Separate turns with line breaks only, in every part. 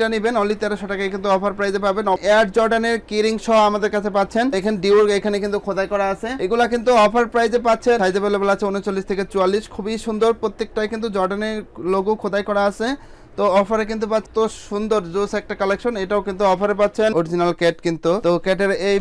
এটা নিবেন অনলি 1300 টাকায় কিন্তু অফার প্রাইসে পাবেন। এয়ার জর্ডানের কিরিং সহ আমাদের কাছে পাচ্ছেন। দেখেন ডিওর এখানে কিন্তু খোদাই করা আছে, এগুলা কিন্তু অফার প্রাইসে পাচ্ছেন। সাইজ अवेलेबल আছে 39 থেকে 44, খুবই সুন্দর। প্রত্যেকটাই কিন্তু জর্ডানের লোগো খোদাই করা আছে। তো অফারে কিন্তু পাচ্ছেন তো সুন্দর জোস একটা কালেকশন, এটাও কিন্তু অফারে পাচ্ছেন। অরিজিনাল ক্যাট কিন্তু, তো ক্যাটের এই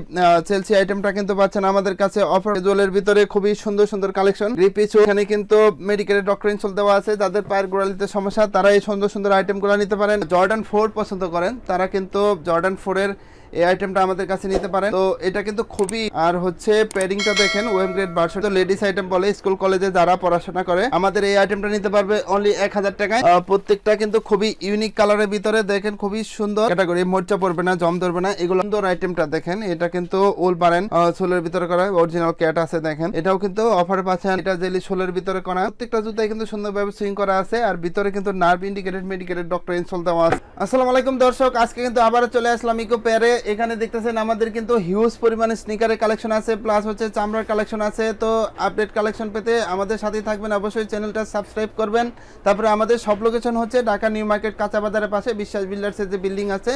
চেলসি আইটেমটা কিন্তু পাচ্ছেন আমাদের কাছে অফার। জুয়েলের ভিতরে খুবই সুন্দর সুন্দর কালেকশন। রিপিচও এখানে কিন্তু মেডিকেলের ডক্টর ইনসোল দেওয়া আছে। যাদের পায়ের গোড়ালিতে সমস্যা তারা এই সুন্দর সুন্দর আইটেমগুলো নিতে পারেন। জর্ডান 4 পছন্দ করেন তারা কিন্তু জর্ডান 4 এর এই আইটেমটা আমাদের কাছে নিতে পারেন। তো এটা কিন্তু খুবই, আর হচ্ছে প্যাডিংটা দেখেন ওয়েম গ্রেড ভার্সন, তো লেডিস আইটেম বলে, স্কুল কলেজে যারা পড়াশোনা করে আমাদের এই আইটেমটা নিতে পারবে অনলি 1000 টাকায়। প্রত্যেকটা কিন্তু খুবই ইউনিক কালারের ভিতরে, দেখেন খুবই সুন্দর ক্যাটাগরি, মোর্চা পড়বে না, জম ধরবে না, এগুলো সুন্দর আইটেমটা দেখেন। এটা কিন্তু উল বারেন সোলের ভিতরে করা, অরিজিনাল ক্যাট আছে দেখেন, এটাও কিন্তু অফারে পাচ্ছেন। এটা জেলি সোলের ভিতরে করা, প্রত্যেকটা জুতায় কিন্তু সুন্দরভাবে সুইং করা আছে, আর ভিতরে কিন্তু nerve indicated medicated doctor insole দেওয়া আছে। আসসালামু আলাইকুম দর্শক, আজকে কিন্তু আবারও চলে আসলাম ইকো পেয়ারে। এখানে দেখতেছেন আমাদের কিন্তু হিউজ পরিমাণে স্নিকারের কালেকশন আছে, প্লাস হচ্ছে চামড়ার কালেকশন আছে। তো আপডেট কালেকশন পেতে আমাদের সাথেই থাকবেন, অবশ্যই চ্যানেলটা সাবস্ক্রাইব করবেন। তারপরে আমাদের সব লোকেশন হচ্ছে ঢাকা নিউ মার্কেট কাঁচা বাজারের পাশে বিশ্বাস বিল্ডার্সের যে বিল্ডিং আছে,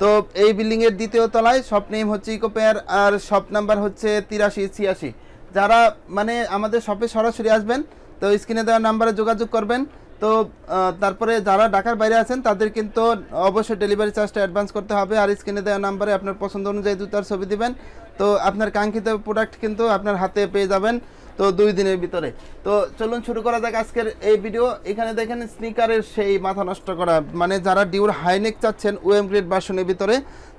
তো এই বিল্ডিং এর দ্বিতীয় তলায়। শপ নেম হচ্ছে ইকো পেয়ার, আর শপ নাম্বার হচ্ছে 8386। যারা মানে আমাদের শপে সরাসরি আসবেন তো স্ক্রিনে দেওয়া নাম্বারে যোগাযোগ করবেন। তো তারপরে যারা ঢাকার বাইরে আছেন তাদের কিন্তু অবশ্যই ডেলিভারি চার্জটা অ্যাডভান্স করতে হবে, আর স্ক্রিনে দেওয়া নাম্বারে আপনার পছন্দ অনুযায়ী জুতার ছবি দিবেন। তো আপনার কাঙ্ক্ষিত প্রোডাক্ট কিন্তু আপনার হাতে পেয়ে যাবেন তো 2 দিনের ভিতরে। তো চলুন শুরু করা যাক আজকের এই ভিডিও। এখানে দেখেন স্নিকারের সেই মাথা নষ্ট করা, মানে যারা ডিউর হাইনেক চাচ্ছেন ওএম গ্রেড ভার্সনের ভিতরে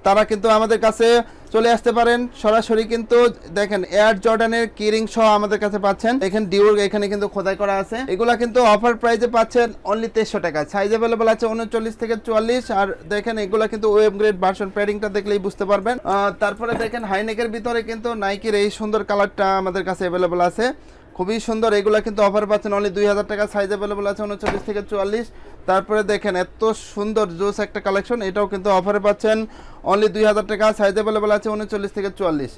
তারা কিন্তু আমাদের কাছে চলে আসতে পারেন সরাসরি। কিন্তু দেখেন এয়ার জর্ডানের কিরিং সহ আমাদের কাছে পাচ্ছেন। দেখেন ডিউর এখানে কিন্তু খোদাই করা আছে, এগুলা কিন্তু অফার প্রাইসে পাচ্ছেন অনলি 2300 টাকা। সাইজ अवेलेबल আছে 39 থেকে 44, আর দেখেন এগুলা কিন্তু ওয়েব গ্রেড ভার্সন, প্যাডিংটা দেখলেই বুঝতে পারবেন। তারপরে দেখেন হাইনেকের ভিতরে কিন্তু নাইকির এই সুন্দর কালারটা আমাদের কাছে अवेलेबल আছে, খুবই সুন্দর। এগুলা কিন্তু অফার পাচ্ছেন অনলি 2000 টাকা। সাইজ अवेलेबल আছে 39 থেকে 44। তারপরে দেখেন এত সুন্দর জোস একটা কালেকশন, এটাও কিন্তু অফারে পাচ্ছেন অনলি 2000 টাকা। সাইজ अवेलेबल আছে 39 থেকে 44।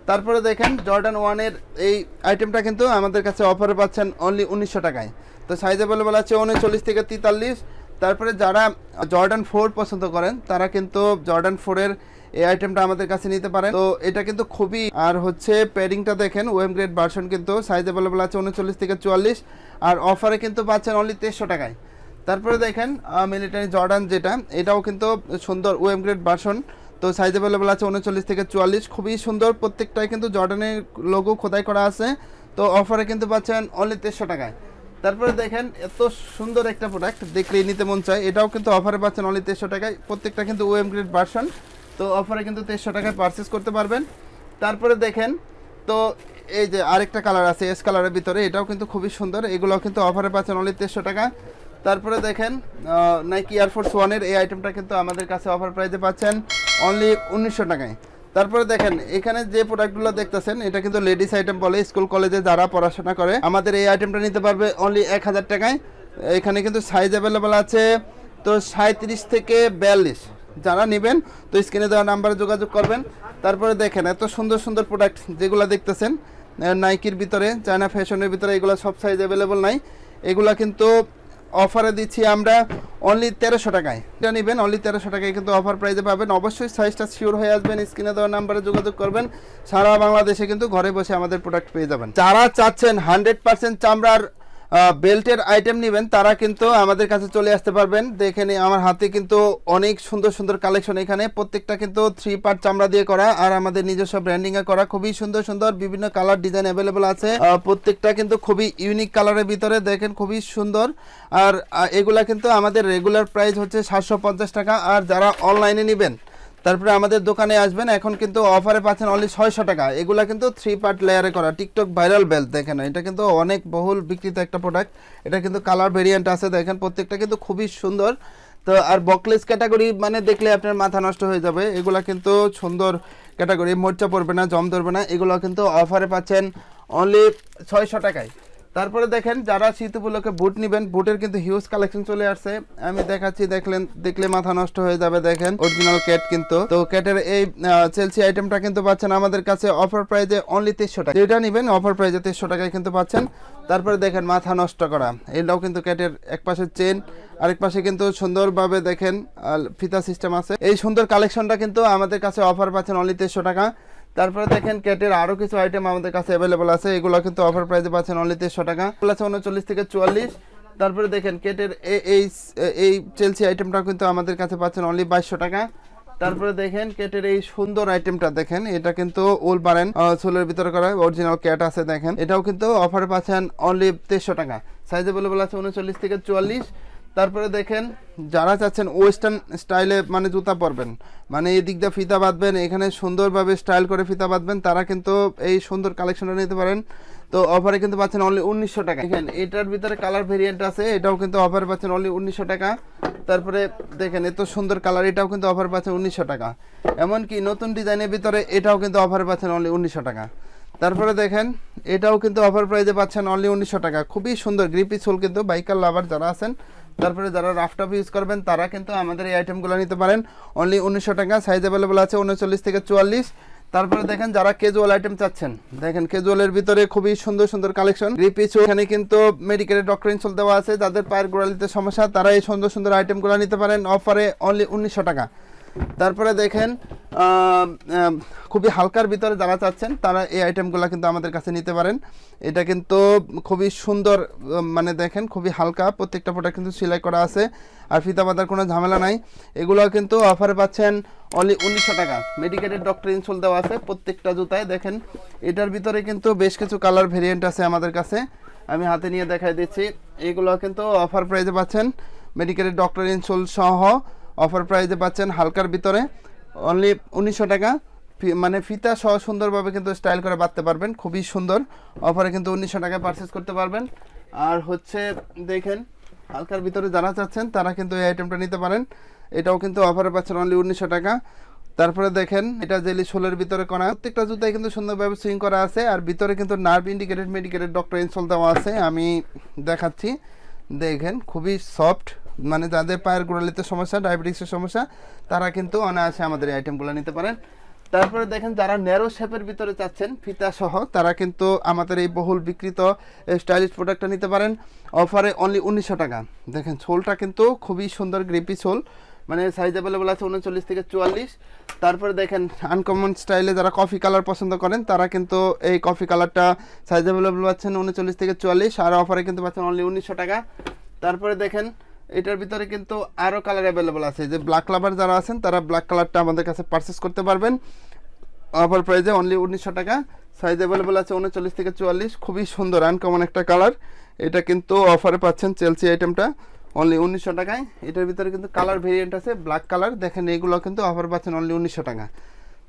তারপরে দেখেন জর্ডান 1 এর এই আইটেমটা কিন্তু আমাদের কাছে অফারে পাচ্ছেন অনলি 1900 টাকায়। তো সাইজ अवेलेबल আছে 39 থেকে 43। তারপরে যারা জর্ডান 4 পছন্দ করেন তারা কিন্তু জর্ডান 4 এর এই আইটেমটা আমাদের কাছে নিতে পারেন। তো এটা কিন্তু খুবই, আর হচ্ছে প্যাডিংটা দেখেন ওয়েম গ্রেড ভার্সন কিন্তু। সাইজ अवेलेबल আছে 39 থেকে 44, আর অফারে কিন্তু পাচ্ছেন অনলি 2300 টাকায়। তারপরে দেখেন মিলিটারি জর্ডান যেটা, এটাও কিন্তু সুন্দর ওয়েম গ্রেড ভার্সন। তো সাইজ अवेलेबल আছে 39 থেকে 44, খুবই সুন্দর। প্রত্যেকটাই কিন্তু জর্ডানের লোগো খোদাই করা আছে। তো অফারে কিন্তু পাচ্ছেন অনলি 2300 টাকায়। তারপরে দেখেন এত সুন্দর একটা প্রোডাক্ট, দেখলেই নিতে মন চায়, এটাও কিন্তু অফারে পাচ্ছেন অনলি 2300 টাকায়। প্রত্যেকটা কিন্তু ওএম গ্রেড ভার্সন, তো অফারে কিন্তু 2300 টাকায় পারচেস করতে পারবেন। তারপরে দেখেন তো এই যে আরেকটা কালার আছে এস কালারের ভিতরে, এটাও কিন্তু খুবই সুন্দর, এগুলোও কিন্তু অফারে পাচ্ছেন অনলি 2300 টাকা। তারপরে দেখেন নাইকি এয়ারফোর্স 1 এর এই আইটেমটা কিন্তু আমাদের কাছে অফার প্রাইসে পাচ্ছেন অনলি 1900 টাকায়। তারপরে দেখেন এখানে যে প্রোডাক্টগুলো দেখতেছেন এটা কিন্তু লেডিস আইটেম বলে, স্কুল কলেজে যারা পড়াশোনা করে আমাদের এই আইটেমটা নিতে পারবে অনলি 1000 টাকায়। এখানে কিন্তু সাইজ अवेलेबल আছে তো 37 থেকে 42। যারা নেবেন তো স্ক্রিনে দেওয়া নাম্বারে যোগাযোগ করবেন। তারপরে দেখেন এত সুন্দর সুন্দর প্রোডাক্ট যেগুলো দেখতেছেন নাইকির ভিতরে, চায়না ফ্যাশনের ভিতরে, এগুলো সব সাইজ अवेलेबल নাই, এগুলা কিন্তু অফারে দিচ্ছি আমরা অনলি 1300 টাকায়। এটা নেবেন অনলি 1300 টাকায় কিন্তু অফার প্রাইসে পাবেন। অবশ্যই সাইজটা শিওর হয়ে আসবেন, স্ক্রিনে দেওয়া নাম্বারে যোগাযোগ করবেন। সারা বাংলাদেশে কিন্তু ঘরে বসে আমাদের প্রোডাক্ট পেয়ে যাবেন। যারা চাচ্ছেন 100% চামড়ার বেল্টের আইটেম নেবেন তারা কিন্তু আমাদের কাছে চলে আসতে পারবেন। দেখেন আমার হাতে কিন্তু অনেক সুন্দর সুন্দর কালেকশন, এখানে প্রত্যেকটা কিন্তু 3 পার্ট চামড়া দিয়ে করা, আর আমাদের নিজস্ব ব্র্যান্ডিং এ করা, খুবই সুন্দর সুন্দর বিভিন্ন কালার ডিজাইন अवेलेबल আছে। প্রত্যেকটা কিন্তু খুবই ইউনিক কালারের ভিতরে, দেখেন খুবই সুন্দর। আর এগুলা কিন্তু আমাদের রেগুলার প্রাইস হচ্ছে 750 টাকা, আর যারা অনলাইনে নেবেন তারপরে আমাদের দোকানে আসবেন, এখন কিন্তু অফারে পাচ্ছেন অনলি 600 টাকা। এগুলা কিন্তু 3 পার্ট লেয়ারে করা টিকটক ভাইরাল বেল্ট, দেখেন এটা কিন্তু অনেক বহুল বিক্রিত একটা প্রোডাক্ট। এটা কিন্তু কালার ভেরিয়েন্ট আছে, দেখেন প্রত্যেকটা কিন্তু খুবই সুন্দর। তো আর বকলেস ক্যাটাগরি মানে দেখলে আপনার মাথা নষ্ট হয়ে যাবে, এগুলা কিন্তু সুন্দর ক্যাটাগরি, মোর্চা পড়বে না, জম ধরবে না, এগুলো কিন্তু অফারে পাচ্ছেন অনলি 600 টাকায়। তারপরে দেখেন যারা শীত উপলক্ষে বুট নেবেন, বুটের কিন্তু হিউজ কালেকশন চলে আসছে। আমি দেখাচ্ছি, দেখলে মাথা নষ্ট হয়ে যাবে। দেখেন অরিজিনাল ক্যাট কিন্তু, তো ক্যাটের এই চেলসি আইটেমটা কিন্তু পাচ্ছেন আমাদের কাছে অফার প্রাইজে অনলি 2300 টাকা। যেটা নেবেন অফার প্রাইজে 2300 টাকায় কিন্তু পাচ্ছেন। তারপরে দেখেন মাথা নষ্ট করা, এটাও কিন্তু ক্যাটের এক পাশে চেন, আরেক পাশে কিন্তু সুন্দরভাবে দেখেন ফিতা সিস্টেম আছে। এই সুন্দর কালেকশনটা কিন্তু আমাদের কাছে অফার পাচ্ছেন অনলি 2300 টাকা। তারপরে দেখেন ক্যাটের আরো কিছু আইটেম আমাদের কাছে অ্যাভেলেবল আছে, এগুলো কিন্তু অফার প্রাইসে পাচ্ছেন অনলি 2300 টাকা, আছে 39 থেকে 44। তারপরে দেখেন ক্যাটের এই চেলসি আইটেমটা কিন্তু আমাদের কাছে পাচ্ছেন অনলি 2200 টাকা। তারপরে দেখেন ক্যাটের এই সুন্দর আইটেমটা দেখেন, এটা কিন্তু উল বারেন সোলের ভিতরে করা অরিজিনাল ক্যাট আছে। দেখেন এটাও কিন্তু অফারে পাচ্ছেন অনলি 2300 টাকা, সাইজ অ্যাভেলেবল আছে 39 থেকে 44। তারপরে দেখেন যারা চাচ্ছেন ওয়েস্টার্ন স্টাইলে মানে জুতা পরবেন, মানে এই দিক দিয়ে ফিতা বাঁধবেন, এখানে সুন্দরভাবে স্টাইল করে ফিতা বাঁধবেন, তারা কিন্তু এই সুন্দর কালেকশনটা নিতে পারেন। তো অফারে কিন্তু পাচ্ছেন অনলি 1900 টাকা। দেখেন এটার ভিতরে কালার ভেরিয়েন্ট আছে, এটাও কিন্তু অফারে পাচ্ছেন অনলি 1900 টাকা। তারপরে দেখেন এত সুন্দর কালার, এটাও কিন্তু অফার পাচ্ছেন 1900 টাকা। এমনকি নতুন ডিজাইনের ভিতরে এটাও কিন্তু অফারে পাচ্ছেন অনলি 1900 টাকা। তারপরে দেখেন এটাও কিন্তু অফার প্রাইজে পাচ্ছেন অনলি 1900 টাকা। খুবই সুন্দর গ্রিপি সোল কিন্তু, বাইকার লাভার যারা আছেন, তারপরে যারা রাফটাপ ইউজ করবেন তারা কিন্তু আমাদের এই আইটেমগুলো নিতে পারেন অনলি 1900 টাকা, সাইজ অ্যাভেলেবল আছে 39 থেকে 44। তারপরে দেখেন যারা ক্যাজুয়াল আইটেম চাচ্ছেন, দেখেন ক্যাজুয়ালের ভিতরে খুবই সুন্দর সুন্দর কালেকশন গ্রিপি সোল, এখানে কিন্তু মেডিকেলের ডক্টর ইনসোল দেওয়া আছে। যাদের পায়ের গোড়ালিতে সমস্যা তারা এই সুন্দর সুন্দর আইটেমগুলো নিতে পারেন অফারে অনলি 1900 টাকা। তারপরে দেখেন খুবই হালকার ভিতরে যারা চাচ্ছেন তারা এই আইটেমগুলো কিন্তু আমাদের কাছে নিতে পারেন। এটা কিন্তু খুবই সুন্দর, মানে দেখেন খুবই হালকা, প্রত্যেকটা প্রোডাক্ট কিন্তু সেলাই করা আছে আর ফিতা বাঁধার কোনো ঝামেলা নাই। এগুলো কিন্তু অফারে পাচ্ছেন অনলি 1900 টাকা। মেডিকেটের ডক্টর ইনসোল দেওয়া আছে প্রত্যেকটা জুতায়। দেখেন এটার ভিতরে কিন্তু বেশ কিছু কালার ভেরিয়েন্ট আছে আমাদের কাছে, আমি হাতে নিয়ে দেখাই দিচ্ছি। এগুলো কিন্তু অফার প্রাইসে পাচ্ছেন মেডিকেটের ডক্টর ইনসোল সহ, অফার প্রাইসে পাচ্ছেন হালকার ভিতরে অনলি 1900 টাকা। মানে ফিতা সহ সুন্দরভাবে কিন্তু স্টাইল করে বাঁধতে পারবেন, খুবই সুন্দর। অফারে কিন্তু 1900 টাকায় পারচেস করতে পারবেন। আর হচ্ছে দেখেন হালকার ভিতরে যারা চাচ্ছেন তারা কিন্তু এই আইটেমটা নিতে পারেন, এটাও কিন্তু অফারে পাচ্ছেন অনলি 1900 টাকা। তারপরে দেখেন এটা জেলি সোলের ভিতরে করা, প্রত্যেকটা জুতায় কিন্তু সুন্দরভাবে সুইং করা আছে আর ভিতরে কিন্তু nerve indicated medicated doctor insole দেওয়া আছে। আমি দেখাচ্ছি, দেখেন খুবই সফট, মানে যাদের পায়ের গোড়ালিতে সমস্যা, ডায়াবেটিক্সের সমস্যা, তারা কিন্তু অনায়াসে আমাদের এই আইটেমগুলো নিতে পারেন। তারপরে দেখেন যারা ন্যারো শেপের ভিতরে চাচ্ছেন ফিতা সহ, তারা কিন্তু আমাদের এই বহুল বিক্রিত স্টাইলিশ প্রোডাক্টটা নিতে পারেন অফারে অনলি 1900 টাকা। দেখেন সোলটা কিন্তু খুবই সুন্দর গ্রিপি সোল, মানে সাইজ অ্যাভেলেবল আছে 39 থেকে 44। তারপরে দেখেন আনকমন স্টাইলে যারা কফি কালার পছন্দ করেন তারা কিন্তু এই কফি কালারটা সাইজ অ্যাভেলেবল পাচ্ছেন 39 থেকে 44 আর অফারে কিন্তু পাচ্ছেন অনলি 1900 টাকা। তারপরে দেখেন এটার ভিতরে কিন্তু আরও কালার অ্যাভেলেবল আছে, যে ব্ল্যাক লাভার যারা আছেন তারা ব্ল্যাক কালারটা আমাদের কাছে পারচেস করতে পারবেন অফার প্রাইসে অনলি 1900 টাকা, সাইজ অ্যাভেলেবল আছে 39 থেকে 44। খুবই সুন্দর আনকমন একটা কালার, এটা কিন্তু অফারে পাচ্ছেন চেলসি আইটেমটা অনলি 1900 টাকায়। এটার ভিতরে কিন্তু কালার ভেরিয়েন্ট আছে ব্ল্যাক কালার, দেখেন এইগুলো কিন্তু অফার পাচ্ছেন অনলি 1900 টাকা।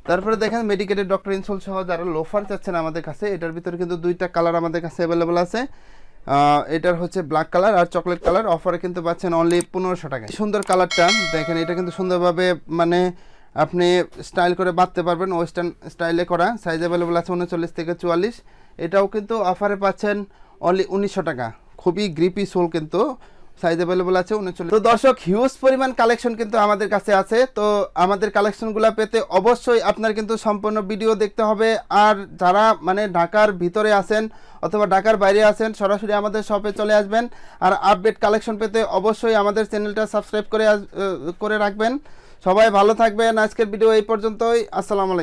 তারপরে দেখেন মেডিকেটেড ডক্টর ইনসোল সহ যারা লোফার চাচ্ছেন আমাদের কাছে, এটার ভিতরে কিন্তু দুইটা কালার আমাদের কাছে অ্যাভেলেবল আছে। এটার হচ্ছে ব্ল্যাক কালার আর চকলেট কালার, অফারে কিন্তু পাচ্ছেন অনলি 1500 টাকা। সুন্দর কালারটা দেখেন, এটা কিন্তু সুন্দরভাবে মানে আপনি স্টাইল করে বাঁধতে পারবেন, ওয়েস্টার্ন স্টাইলে করা, সাইজ অ্যাভেলেবল আছে 39 থেকে 44। এটাও কিন্তু অফারে পাচ্ছেন অনলি 1900 টাকা। খুবই গ্রিপি সোল কিন্তু, সাইজ অ্যাভেলেবল আছে 39। তো দর্শক হিউজ পরিমাণ কালেকশন কিন্তু আমাদের কাছে আছে, তো আমাদের কালেকশনগুলো পেতে অবশ্যই আপনার কিন্তু সম্পূর্ণ ভিডিও দেখতে হবে। আর যারা মানে ঢাকার ভিতরে আছেন অথবা ঢাকার বাইরে আছেন, সরাসরি আমাদের শপে চলে আসবেন। আর আপডেট কালেকশন পেতে অবশ্যই আমাদের চ্যানেলটা সাবস্ক্রাইব করে রাখবেন। সবাই ভালো থাকবেন, আজকের ভিডিও এই পর্যন্তই। আসসালামু আলাইকুম।